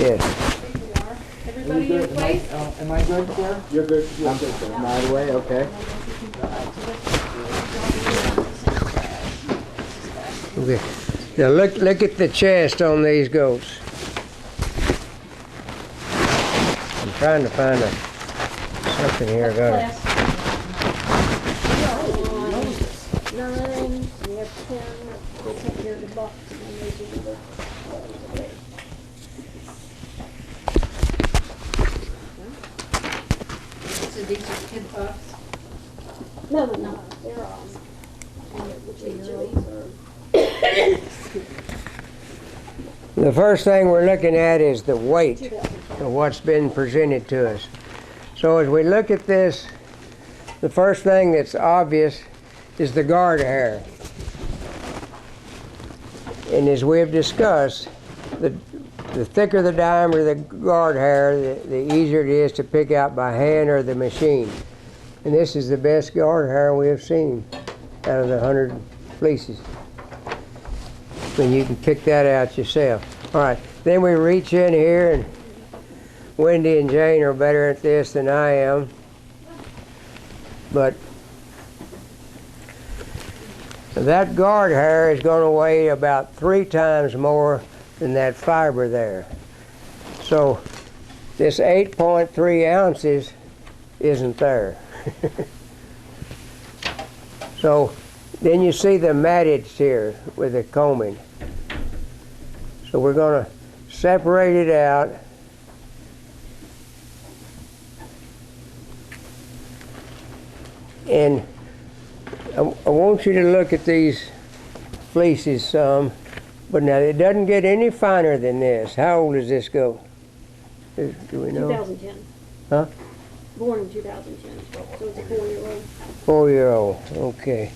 Yes. Everybody in place? Am I good, sir? You're good. I'm good, sir. Am I out of the way? Okay. Okay. Now look at the chest on these goats. I'm trying to find something here. Got it. 9, we have 10, we'll take care of the box and they do the So these are 10 bucks. No, they're The first thing we're looking at is the weight of what's been presented to us. So as we look at this, the first thing that's obvious is the guard hair. And as we have discussed, the thicker the diameter of the guard hair, the easier it is to pick out by hand or the machine. And this is the best guard hair we have seen out of the 100 fleeces. And you can pick that out yourself. All right, then we reach in here, and Wendy and Jane are better at this than I am. But that guard hair is going to weigh about 3 times more than that fiber there. So this 8.3 ounces isn't there. So then you see the mattage here with the combing. So we're going to separate it out. And I want you to look at these fleeces some, but now it doesn't get any finer than this. How old does this go? Do we know? 2010. Huh? Born in 2010, so it's a 4-year-old. 4-year-old, okay.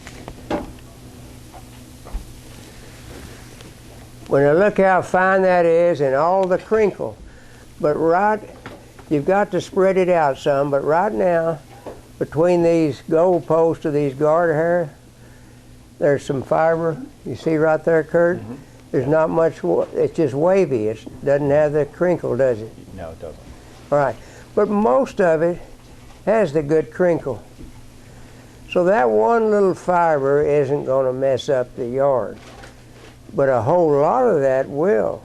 When I look how fine that is and all the crinkle, but you've got to spread it out some, but right now, between these gold posts of these guard hair, there's some fiber. You see right there, Kurt? Mm-hmm. There's not much, it's just wavy. It doesn't have the crinkle, does it? No, it doesn't. All right, but most of it has the good crinkle. So that one little fiber isn't going to mess up the yard, but a whole lot of that will.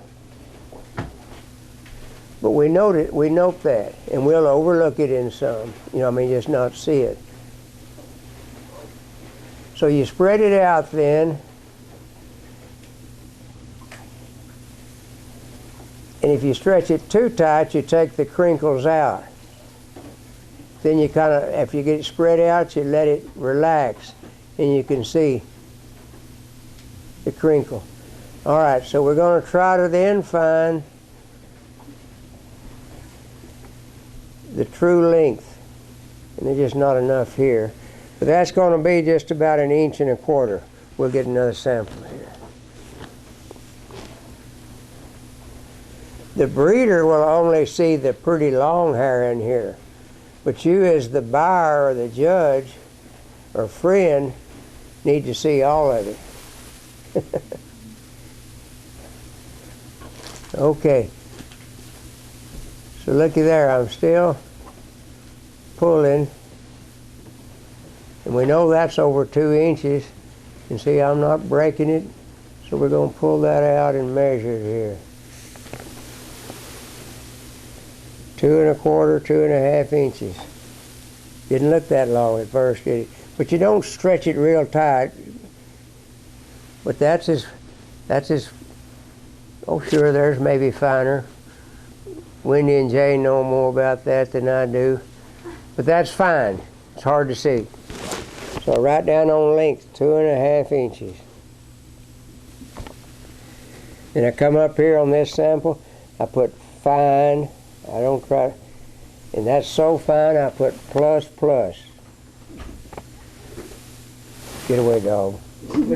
But we note that, and we'll overlook it in some. Just not see it. So you spread it out then, and if you stretch it too tight, you take the crinkles out. Then you after you get it spread out, you let it relax, and you can see the crinkle. All right, so we're going to try to then find the true length, and there's just not enough here. But that's going to be just about 1 1/4 inches. We'll get another sample here. The breeder will only see the pretty long hair in here, but you as the buyer or the judge or friend need to see all of it. Okay. So looky there, I'm still pulling, and we know that's over 2 inches. And see, I'm not breaking it, so we're going to pull that out and measure it here. 2 1/4, 2 1/2 inches. Didn't look that long at first, did it? But you don't stretch it real tight. But that's as, oh sure, there's maybe finer. Wendy and Jay know more about that than I do. But that's fine. It's hard to see. So right down on length, 2 1/2 inches. Then I come up here on this sample, I put fine. I don't try, and that's so fine I put plus. Get away, dog. I'm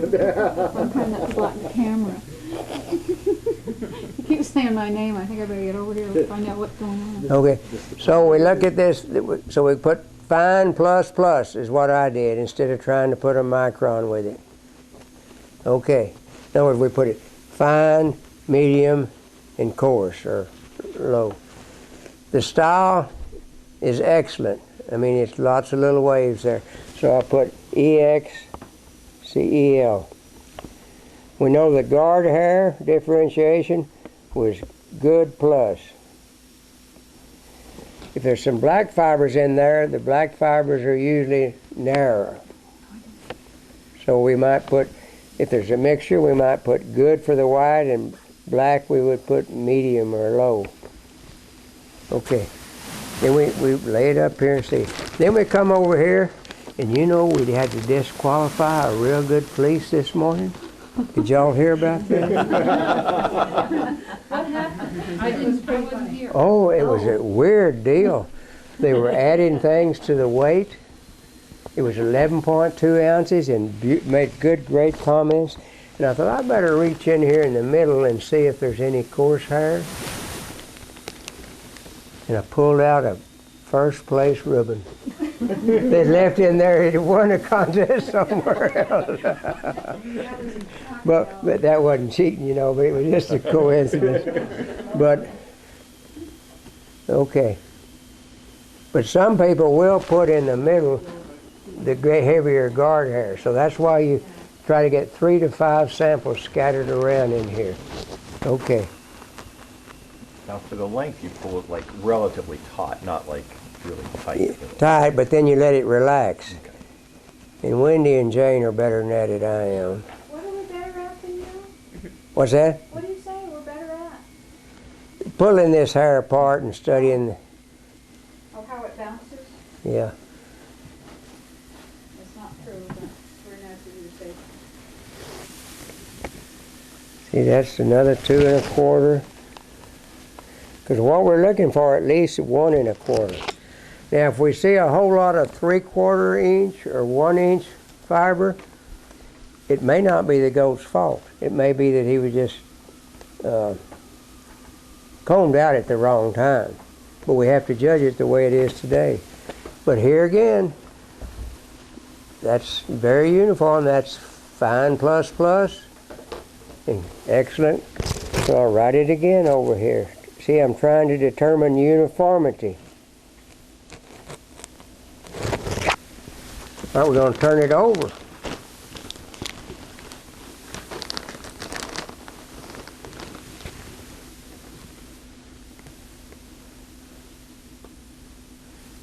trying not to block the camera. He keeps saying my name. I think I better get over here and find out what's going on. Okay, so we look at this, so we put fine plus is what I did instead of trying to put a micron with it. Okay, in other words, we put it fine, medium, and coarse, or low. The style is excellent. I mean, it's lots of little waves there. So I put EXCEL. We know the guard hair differentiation was good plus. If there's some black fibers in there, the black fibers are usually narrower. So we might put, if there's a mixture, we might put good for the white, and black we would put medium or low. Okay. Then we lay it up here and see. Then we come over here, and you know we had to disqualify a real good fleece this morning. Did y'all hear about that? What happened? I wasn't here. Oh, it was a weird deal. They were adding things to the weight. It was 11.2 ounces and made great comments. And I thought I better reach in here in the middle and see if there's any coarse hair. And I pulled out a first place ribbon. They left in there, it won a contest somewhere else. but that wasn't cheating, you know, but it was just a coincidence. But, okay. But some people will put in the middle the heavier guard hair. So that's why you try to get 3 to 5 samples scattered around in here. Okay. Now for the length, you pull it like relatively taut, not like really tight. Tight, but then you let it relax. Okay. And Wendy and Jane are better than that I am. What are we better at than you? What's that? What do you say we're better at? Pulling this hair apart and studying, Oh, how it bounces? yeah. It's not true, but we're nice of you to say. See, that's another 2 1/4. Because what we're looking for, at least 1 1/4. Now, if we see a whole lot of 3/4 inch or 1 inch fiber, it may not be the goat's fault. It may be that he was just combed out at the wrong time. But we have to judge it the way it is today. But here again, that's very uniform. That's fine plus plus. And excellent. So I'll write it again over here. See, I'm trying to determine uniformity. All right, we're going to turn it over.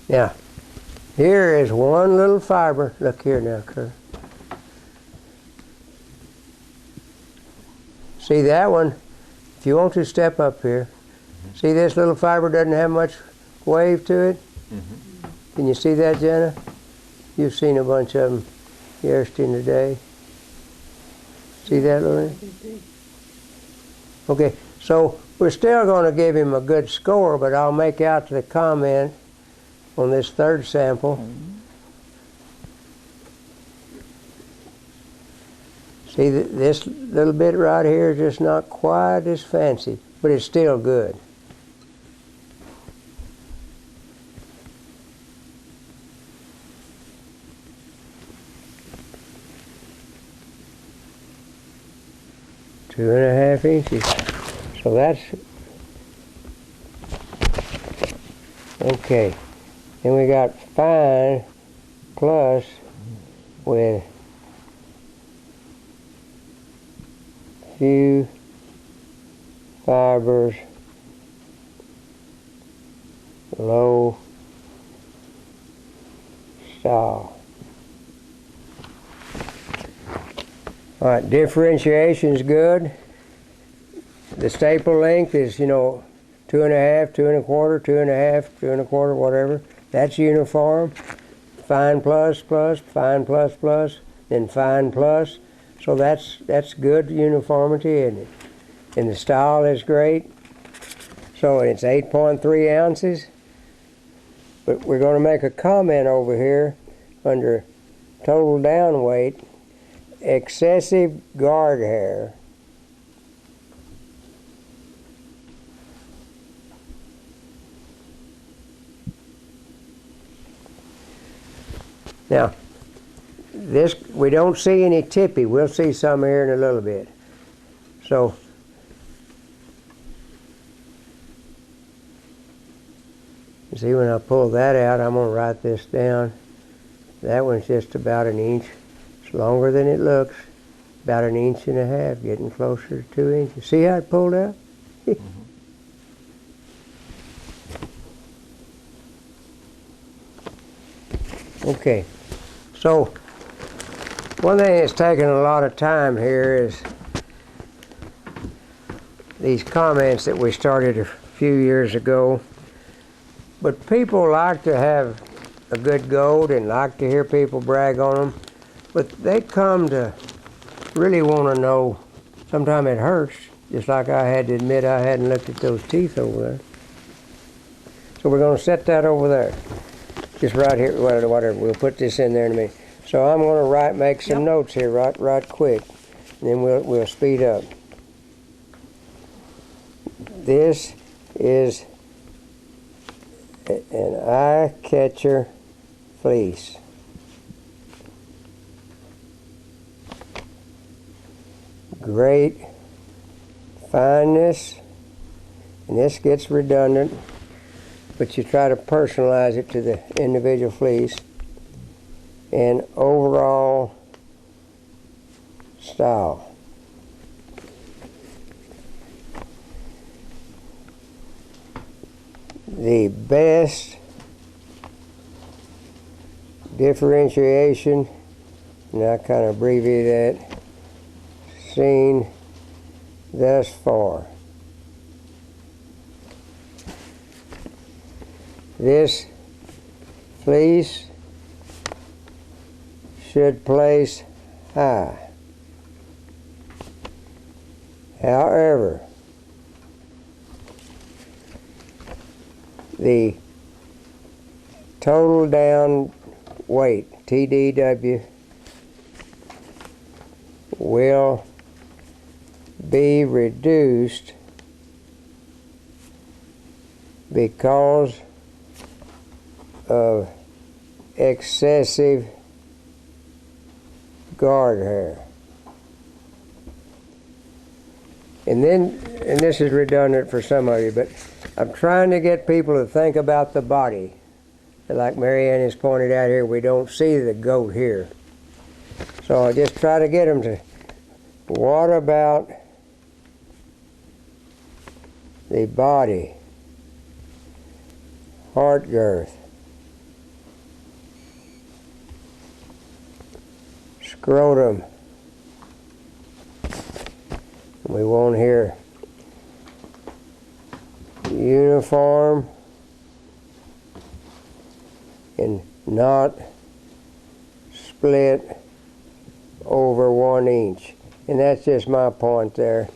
Now, here is one little fiber. Look here now, Kurt. See that one? If you want to step up here, see this little fiber doesn't have much wave to it? Can you see that, Jenna? You've seen a bunch of them yesterday today. See that, Lorraine? Okay, so we're still going to give him a good score, but I'll make out the comment on this third sample. See, this little bit right here is just not quite as fancy, but it's still good. Two and a half inches. So that's okay. Then we got fine plus with few fibers, low style. All right, differentiation is good. The staple length is, 2 1/2, 2 1/4, 2 1/2, 2 1/4, whatever. That's uniform. Fine plus plus, fine plus plus, then fine plus. So that's good uniformity, isn't it? And the style is great. So it's 8.3 ounces. But we're going to make a comment over here under total down weight, excessive guard hair. Now, this, we don't see any tippy. We'll see some here in a little bit. So, See, when I pull that out, I'm going to write this down. That one's just about an inch. It's longer than it looks. About an inch and a half, getting closer to 2 inches. See how it pulled out? Okay, so one thing that's taken a lot of time here is these comments that we started a few years ago. But people like to have a good goat and like to hear people brag on them. But they come to really want to know, sometimes it hurts, just like I had to admit I hadn't looked at those teeth over there. So we're going to set that over there. Just right here, whatever, we'll put this in there in a minute. So I'm going to make some notes here right quick, and then we'll speed up. This is an eye catcher fleece. Great fineness, and this gets redundant, but you try to personalize it to the individual fleece, and overall style. The best differentiation, and I kind of abbreviate that, seen thus far. This fleece should place high. However, the total down weight, TDW, will be reduced because of excessive guard hair. And this is redundant for some of you, but I'm trying to get people to think about the body. Like Marianne has pointed out here, we don't see the goat here. So I just try to get them to, what about the body, heart girth, scrotum. We want here uniform and not split over 1 inch. And that's just my point there.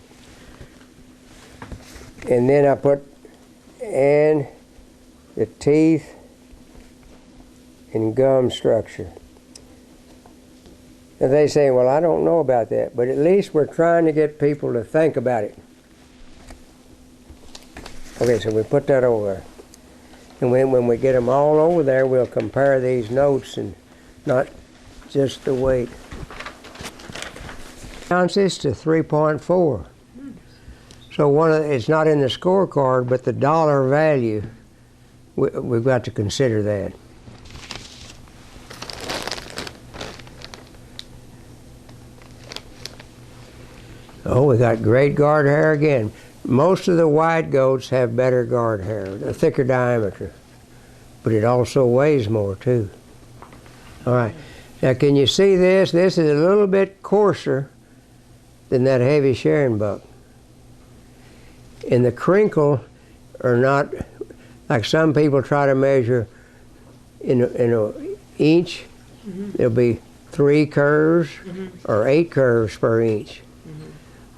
And then I put, and the teeth and gum structure. And they say, well, I don't know about that, but at least we're trying to get people to think about it. Okay, so we put that over there. And when we get them all over there, we'll compare these notes and not just the weight. Ounces to 3.4. So it's not in the scorecard, but the dollar value, we've got to consider that. Oh, we got great guard hair again. Most of the white goats have better guard hair, a thicker diameter, but it also weighs more too. All right, now can you see this? This is a little bit coarser than that heavy Sharon buck. And the crinkle are not, like some people try to measure in an inch, there'll be 3 curves or 8 curves per inch.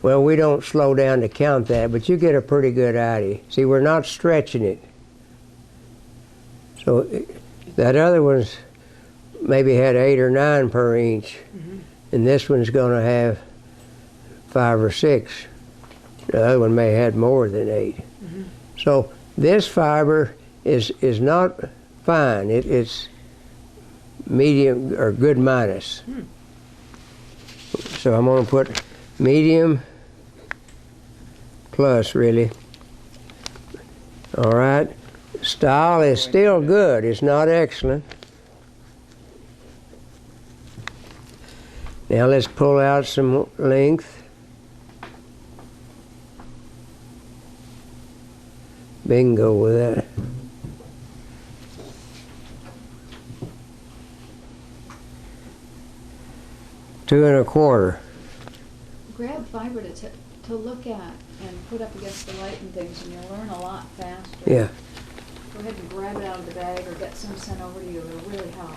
Well, we don't slow down to count that, but you get a pretty good idea. See, we're not stretching it. So that other one's maybe had 8 or 9 per inch, and this one's going to have 5 or 6. The other one may have had more than 8. So this fiber is not fine. It's medium or good minus. So I'm going to put medium plus, really. All right. Style is still good. It's not excellent. Now let's pull out some length. Bingo with that. 2 1/4. Grab fiber to look at and put up against the light and things, and you'll learn a lot faster. Yeah. Go ahead and grab it out of the bag or get some sent over to you. It'll really help.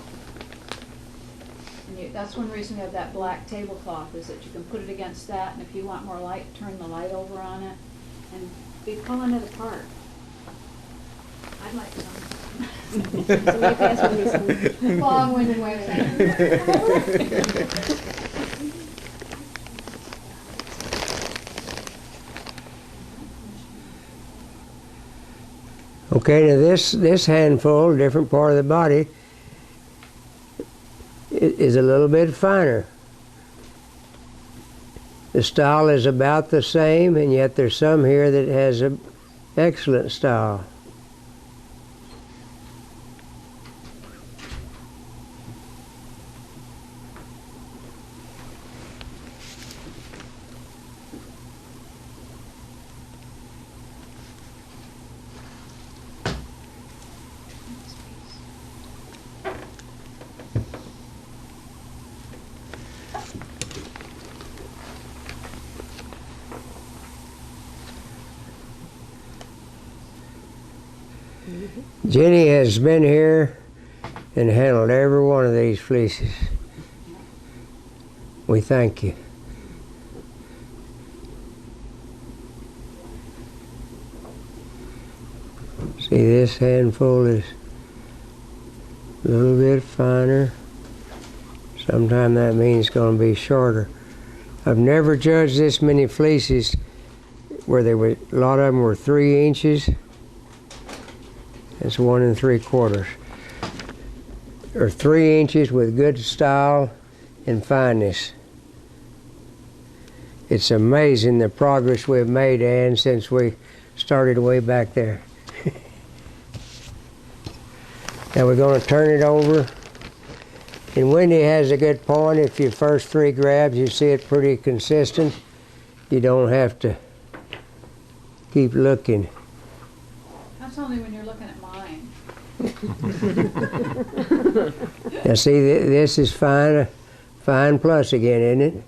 And that's one reason we have that black tablecloth, is that you can put it against that, and if you want more light, turn the light over on it and be pulling it apart. I'd like some. Somebody pass me some. Long-winded way of saying. Okay, now this handful, different part of the body, is a little bit finer. The style is about the same, and yet there's some here that has an excellent style. Jenny has been here and handled every one of these fleeces. We thank you. See, this handful is a little bit finer. Sometimes that means it's going to be shorter. I've never judged this many fleeces where they were, a lot of them were 3 inches. It's 1 3/4, or 3 inches with good style and fineness. It's amazing the progress we've made, Ann, since we started way back there. Now we're going to turn it over. And Wendy has a good point. If your first 3 grabs, you see it pretty consistent, you don't have to keep looking. That's only when you're looking at mine. Now see, this is fine plus again, isn't it?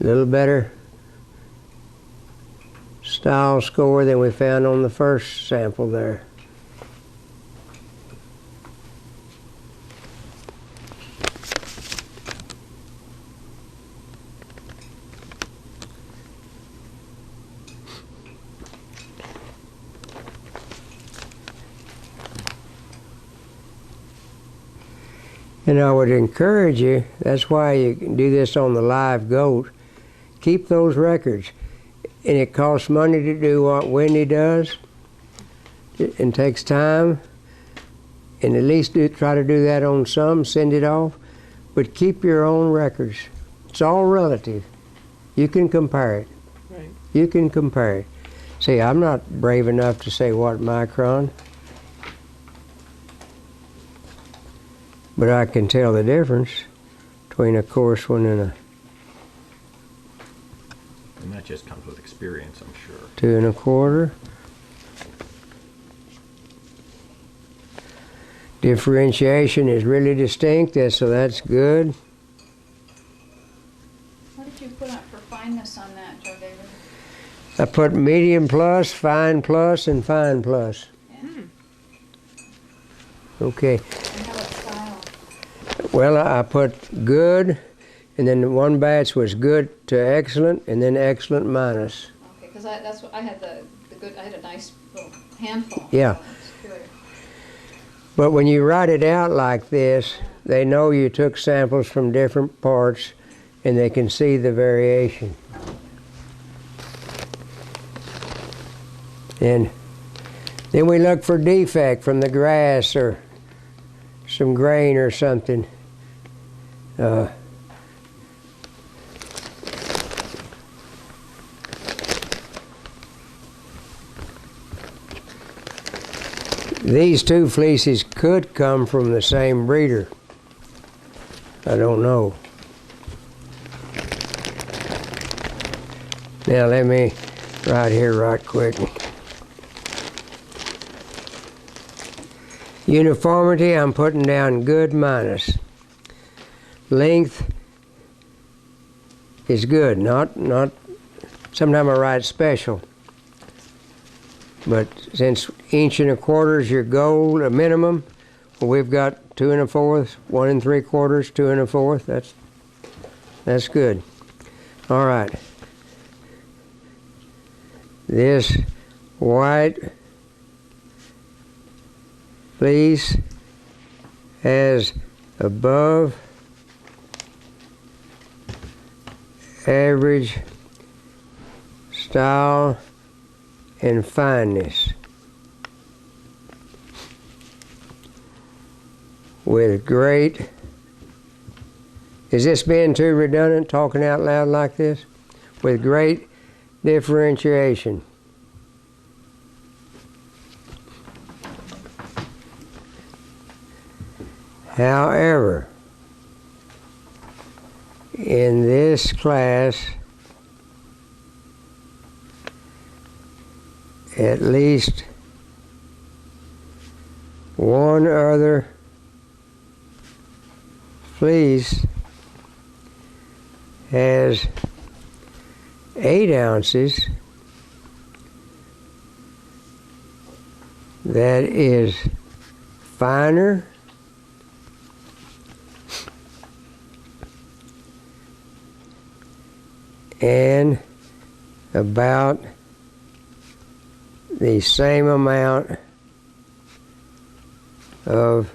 A little better style score than we found on the first sample there. And I would encourage you, that's why you can do this on the live goat, keep those records. And it costs money to do what Wendy does, and takes time, and at least try to do that on some, send it off, but keep your own records. It's all relative. You can compare it. Right. You can compare it. See, I'm not brave enough to say what micron, but I can tell the difference between a coarse one and a And that just comes with experience, I'm sure. 2 1/4. Differentiation is really distinct, so that's good. What did you put up for fineness on that, Joe David? I put medium plus, fine plus, and fine plus. Yeah. Okay. And how about style? Well, I put good, and then one batch was good to excellent, and then excellent minus. Okay, because that's what I had the good. I had a nice little handful. Yeah. So it's good. But when you write it out like this, they know you took samples from different parts, and they can see the variation. And then we look for defect from the grass or some grain or something. These two fleeces could come from the same breeder. I don't know. Now let me, right here, right quick. Uniformity, I'm putting down good minus. Length is good, not, sometimes I write special. But since 1.25 inches is your goal, a minimum, well, we've got 2 1/4, 1 3/4, 2 1/4. That's good. All right. This white fleece has above average style and fineness, with great, is this being too redundant, talking out loud like this? With great differentiation. However, in this class, at least one other fleece has 8 ounces that is finer and about the same amount of